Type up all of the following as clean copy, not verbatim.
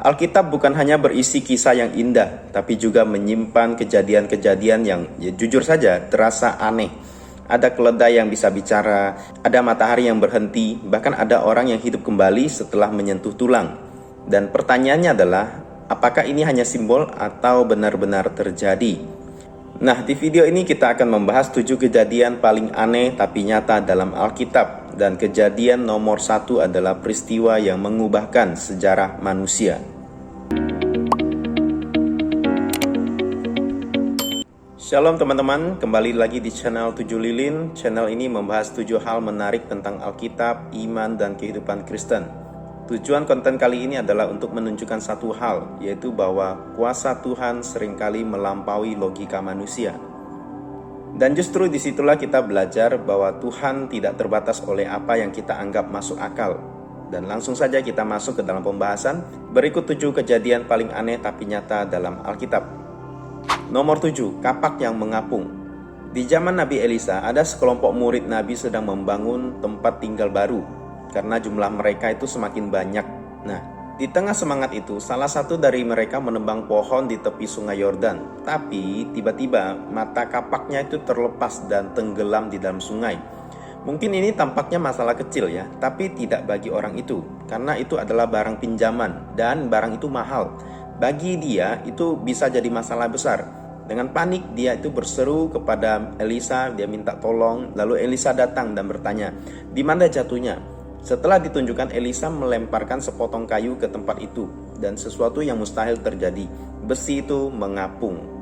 Alkitab bukan hanya berisi kisah yang indah, tapi juga menyimpan kejadian-kejadian yang jujur saja terasa aneh. Ada keledai yang bisa bicara, ada matahari yang berhenti, bahkan ada orang yang hidup kembali setelah menyentuh tulang. Dan pertanyaannya adalah, apakah ini hanya simbol atau benar-benar terjadi? Nah, di video ini kita akan membahas 7 kejadian paling aneh tapi nyata dalam Alkitab. Dan kejadian nomor 1 adalah peristiwa yang mengubahkan sejarah manusia. Shalom teman-teman, kembali lagi di channel 7 Lilin. Channel ini membahas 7 hal menarik tentang Alkitab, iman, dan kehidupan Kristen. Tujuan konten kali ini adalah untuk menunjukkan satu hal, yaitu bahwa kuasa Tuhan seringkali melampaui logika manusia. Dan justru disitulah kita belajar bahwa Tuhan tidak terbatas oleh apa yang kita anggap masuk akal. Dan langsung saja kita masuk ke dalam pembahasan. Berikut 7 kejadian paling aneh tapi nyata dalam Alkitab. Nomor 7, kapak yang mengapung. Di zaman Nabi Elisa, ada sekelompok murid Nabi sedang membangun tempat tinggal baru karena jumlah mereka itu semakin banyak. Nah, di tengah semangat itu, salah satu dari mereka menebang pohon di tepi sungai Yordan. Tapi tiba-tiba mata kapaknya itu terlepas dan tenggelam di dalam sungai. Mungkin ini tampaknya masalah kecil ya, tapi tidak bagi orang itu, karena itu adalah barang pinjaman dan barang itu mahal. Bagi dia itu bisa jadi masalah besar. Dengan panik dia itu berseru kepada Elisa, dia minta tolong. Lalu Elisa datang dan bertanya, "Di mana jatuhnya?" Setelah ditunjukkan, Elisa melemparkan sepotong kayu ke tempat itu dan sesuatu yang mustahil terjadi. Besi itu mengapung.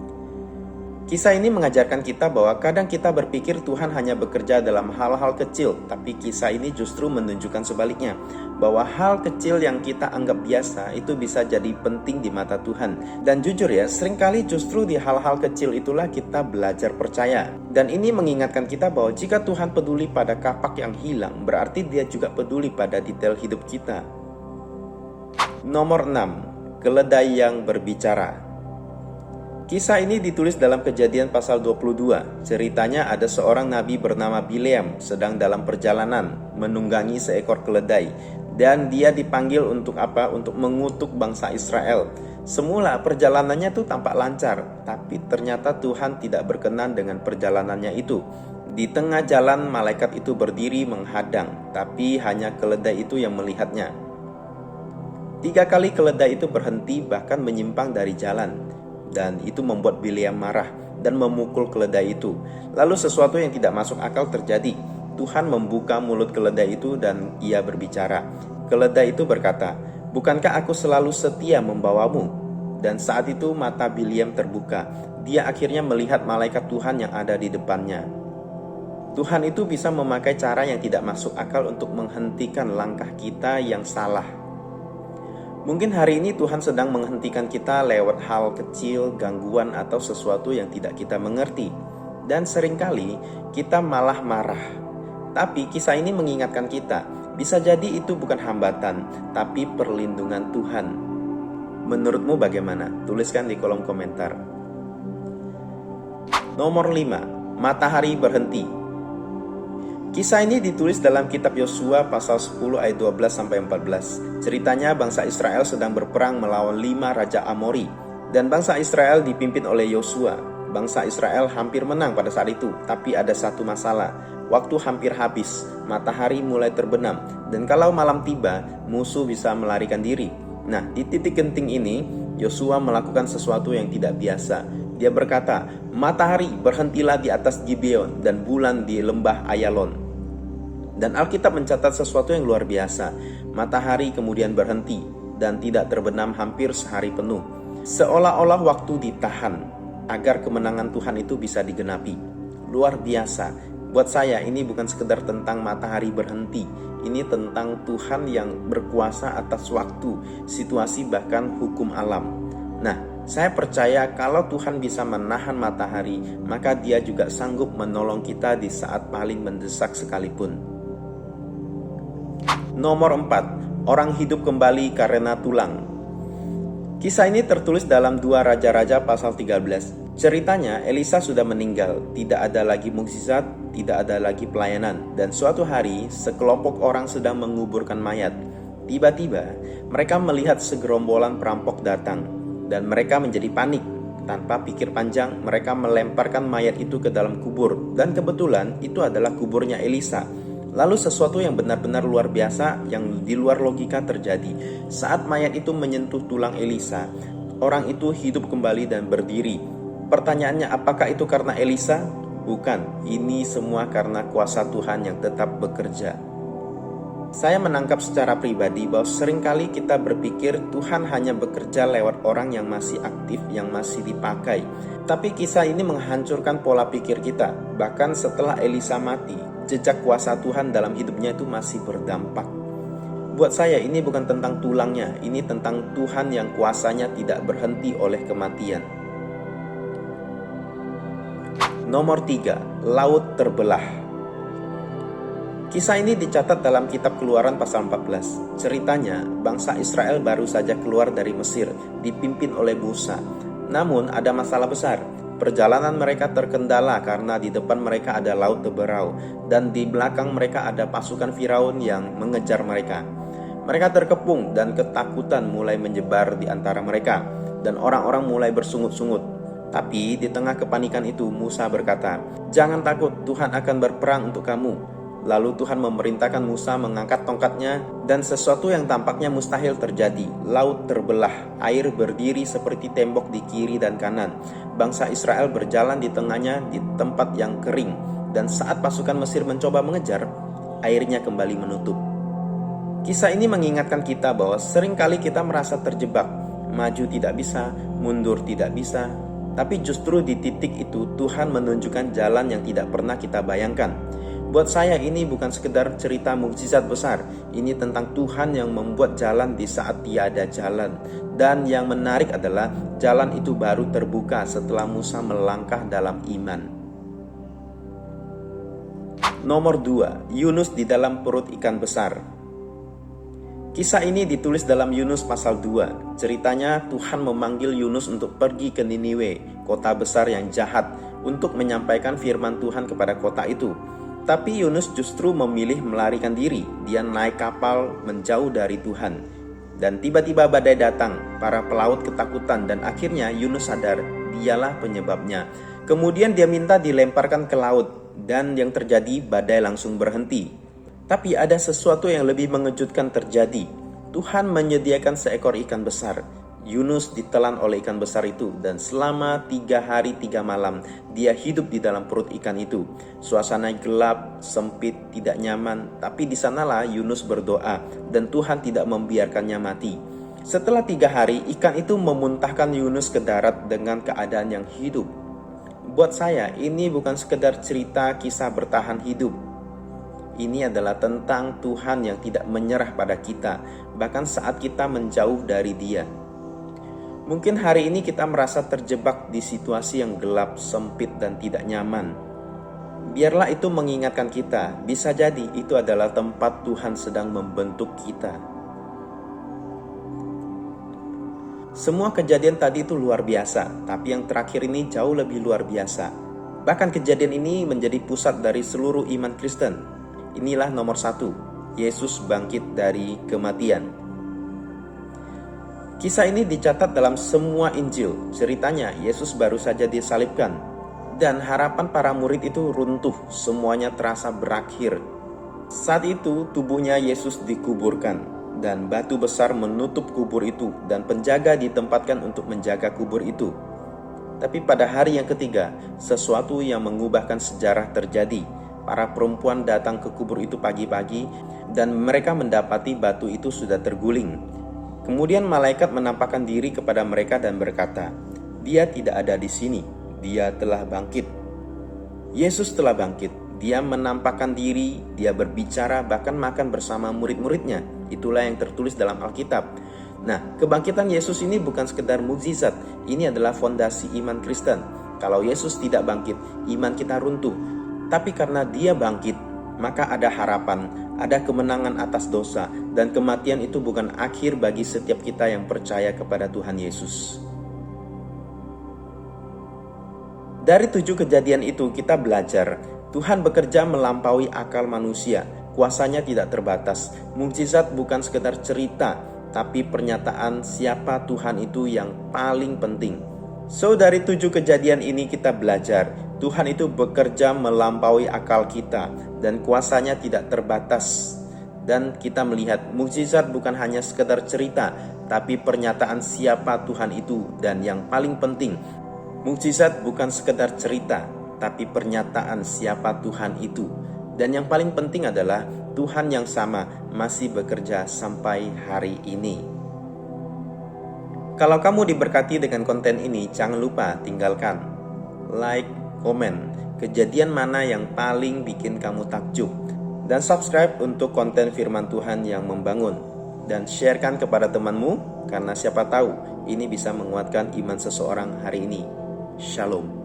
Kisah ini mengajarkan kita bahwa kadang kita berpikir Tuhan hanya bekerja dalam hal-hal kecil, tapi kisah ini justru menunjukkan sebaliknya, bahwa hal kecil yang kita anggap biasa itu bisa jadi penting di mata Tuhan. Dan jujur ya, seringkali justru di hal-hal kecil itulah kita belajar percaya. Dan ini mengingatkan kita bahwa jika Tuhan peduli pada kapak yang hilang, berarti Dia juga peduli pada detail hidup kita. Nomor 6, keledai yang berbicara. Kisah ini ditulis dalam Kejadian pasal 22. Ceritanya ada seorang nabi bernama Bileam sedang dalam perjalanan menunggangi seekor keledai. Dan dia dipanggil untuk apa? Untuk mengutuk bangsa Israel. Semula perjalanannya tuh tampak lancar, tapi ternyata Tuhan tidak berkenan dengan perjalanannya itu. Di tengah jalan malaikat itu berdiri menghadang, tapi hanya keledai itu yang melihatnya. 3 kali keledai itu berhenti bahkan menyimpang dari jalan. Dan itu membuat Bileam marah dan memukul keledai itu. Lalu sesuatu yang tidak masuk akal terjadi. Tuhan membuka mulut keledai itu dan ia berbicara. Keledai itu berkata, "Bukankah aku selalu setia membawamu?" Dan saat itu mata Bileam terbuka. Dia akhirnya melihat malaikat Tuhan yang ada di depannya. Tuhan itu bisa memakai cara yang tidak masuk akal untuk menghentikan langkah kita yang salah. Mungkin hari ini Tuhan sedang menghentikan kita lewat hal kecil, gangguan, atau sesuatu yang tidak kita mengerti. Dan seringkali kita malah marah. Tapi kisah ini mengingatkan kita, bisa jadi itu bukan hambatan, tapi perlindungan Tuhan. Menurutmu bagaimana? Tuliskan di kolom komentar. Nomor 5, matahari berhenti. Kisah ini ditulis dalam kitab Yosua pasal 10 ayat 12-14. Ceritanya bangsa Israel sedang berperang melawan 5 raja Amori. Dan bangsa Israel dipimpin oleh Yosua. Bangsa Israel hampir menang pada saat itu, tapi ada satu masalah. Waktu hampir habis, matahari mulai terbenam. Dan kalau malam tiba, musuh bisa melarikan diri. Nah, di titik genting ini, Yosua melakukan sesuatu yang tidak biasa. Dia berkata, "Matahari berhentilah di atas Gibeon dan bulan di lembah Ayalon." Dan Alkitab mencatat sesuatu yang luar biasa. Matahari kemudian berhenti dan tidak terbenam hampir sehari penuh. Seolah-olah waktu ditahan agar kemenangan Tuhan itu bisa digenapi. Luar biasa. Buat saya ini bukan sekedar tentang matahari berhenti. Ini tentang Tuhan yang berkuasa atas waktu, situasi, bahkan hukum alam. Nah, saya percaya kalau Tuhan bisa menahan matahari, maka Dia juga sanggup menolong kita di saat paling mendesak sekalipun. Nomor 4, orang hidup kembali karena tulang. Kisah ini tertulis dalam 2 Raja-Raja pasal 13. Ceritanya Elisa sudah meninggal, tidak ada lagi mukjizat, tidak ada lagi pelayanan. Dan suatu hari sekelompok orang sedang menguburkan mayat. Tiba-tiba mereka melihat segerombolan perampok datang dan mereka menjadi panik. Tanpa pikir panjang, mereka melemparkan mayat itu ke dalam kubur, dan kebetulan itu adalah kuburnya Elisa. Lalu sesuatu yang benar-benar luar biasa yang di luar logika terjadi. Saat mayat itu menyentuh tulang Elisa, orang itu hidup kembali dan berdiri. Pertanyaannya, apakah itu karena Elisa? Bukan, ini semua karena kuasa Tuhan yang tetap bekerja. Saya menangkap secara pribadi bahwa seringkali kita berpikir Tuhan hanya bekerja lewat orang yang masih aktif, yang masih dipakai. Tapi kisah ini menghancurkan pola pikir kita. Bahkan setelah Elisa mati, jejak kuasa Tuhan dalam hidupnya itu masih berdampak. Buat saya ini bukan tentang tulangnya, ini tentang Tuhan yang kuasanya tidak berhenti oleh kematian. Nomor 3, laut terbelah. Kisah ini dicatat dalam kitab Keluaran pasal 14. Ceritanya, bangsa Israel baru saja keluar dari Mesir, dipimpin oleh Musa. Namun ada masalah besar. Perjalanan mereka terkendala karena di depan mereka ada laut Teberau, dan di belakang mereka ada pasukan Firaun yang mengejar mereka. Mereka terkepung dan ketakutan mulai menyebar di antara mereka, dan orang-orang mulai bersungut-sungut. Tapi di tengah kepanikan itu Musa berkata, "Jangan takut, Tuhan akan berperang untuk kamu." Lalu Tuhan memerintahkan Musa mengangkat tongkatnya, dan sesuatu yang tampaknya mustahil terjadi. Laut terbelah, air berdiri seperti tembok di kiri dan kanan. Bangsa Israel berjalan di tengahnya di tempat yang kering, dan saat pasukan Mesir mencoba mengejar, airnya kembali menutup. Kisah ini mengingatkan kita bahwa seringkali kita merasa terjebak, maju tidak bisa, mundur tidak bisa. Tapi justru di titik itu Tuhan menunjukkan jalan yang tidak pernah kita bayangkan. Buat saya ini bukan sekedar cerita mukjizat besar. Ini tentang Tuhan yang membuat jalan di saat tiada jalan. Dan yang menarik adalah jalan itu baru terbuka setelah Musa melangkah dalam iman. Nomor 2, Yunus di dalam perut ikan besar. Kisah ini ditulis dalam Yunus pasal 2. Ceritanya Tuhan memanggil Yunus untuk pergi ke Niniwe, kota besar yang jahat, untuk menyampaikan firman Tuhan kepada kota itu. Tapi Yunus justru memilih melarikan diri. Dia naik kapal menjauh dari Tuhan. Dan tiba-tiba badai datang. Para pelaut ketakutan dan akhirnya Yunus sadar dialah penyebabnya. Kemudian dia minta dilemparkan ke laut. Dan yang terjadi, badai langsung berhenti. Tapi ada sesuatu yang lebih mengejutkan terjadi. Tuhan menyediakan seekor ikan besar. Yunus ditelan oleh ikan besar itu, dan selama 3 hari 3 malam dia hidup di dalam perut ikan itu. Suasana gelap, sempit, tidak nyaman, tapi di sanalah Yunus berdoa dan Tuhan tidak membiarkannya mati. Setelah 3 hari, ikan itu memuntahkan Yunus ke darat dengan keadaan yang hidup. Buat saya, ini bukan sekedar cerita kisah bertahan hidup. Ini adalah tentang Tuhan yang tidak menyerah pada kita, bahkan saat kita menjauh dari Dia. Mungkin hari ini kita merasa terjebak di situasi yang gelap, sempit, dan tidak nyaman. Biarlah itu mengingatkan kita, bisa jadi itu adalah tempat Tuhan sedang membentuk kita. Semua kejadian tadi itu luar biasa, tapi yang terakhir ini jauh lebih luar biasa. Bahkan kejadian ini menjadi pusat dari seluruh iman Kristen. Inilah nomor 1, Yesus bangkit dari kematian. Kisah ini dicatat dalam semua Injil. Ceritanya, Yesus baru saja disalibkan. Dan harapan para murid itu runtuh, semuanya terasa berakhir. Saat itu, tubuhnya Yesus dikuburkan. Dan batu besar menutup kubur itu. Dan penjaga ditempatkan untuk menjaga kubur itu. Tapi pada hari yang ketiga, sesuatu yang mengubahkan sejarah terjadi. Para perempuan datang ke kubur itu pagi-pagi. Dan mereka mendapati batu itu sudah terguling. Kemudian malaikat menampakkan diri kepada mereka dan berkata, "Dia tidak ada di sini, dia telah bangkit." Yesus telah bangkit. Dia menampakkan diri, dia berbicara, bahkan makan bersama murid-muridnya. Itulah yang tertulis dalam Alkitab. Nah, kebangkitan Yesus ini bukan sekedar mukjizat. Ini adalah fondasi iman Kristen. Kalau Yesus tidak bangkit, iman kita runtuh. Tapi karena dia bangkit, maka ada harapan, ada kemenangan atas dosa, dan kematian itu bukan akhir bagi setiap kita yang percaya kepada Tuhan Yesus. Dari 7 kejadian itu kita belajar, Tuhan bekerja melampaui akal manusia. kuasanya tidak terbatas. Mukjizat bukan sekedar cerita, tapi pernyataan siapa Tuhan itu yang paling penting. So, dari 7 kejadian ini kita belajar, Tuhan itu bekerja melampaui akal kita dan kuasanya tidak terbatas. Dan kita melihat mukjizat bukan hanya sekedar cerita, tapi pernyataan siapa Tuhan itu. Dan yang paling penting, mukjizat bukan sekedar cerita, tapi pernyataan siapa Tuhan itu. Dan yang paling penting adalah Tuhan yang sama masih bekerja sampai hari ini. Kalau kamu diberkati dengan konten ini, jangan lupa tinggalkan like, komen, kejadian mana yang paling bikin kamu takjub, dan subscribe untuk konten firman Tuhan yang membangun. Dan sharekan kepada temanmu, karena siapa tahu ini bisa menguatkan iman seseorang hari ini. Shalom.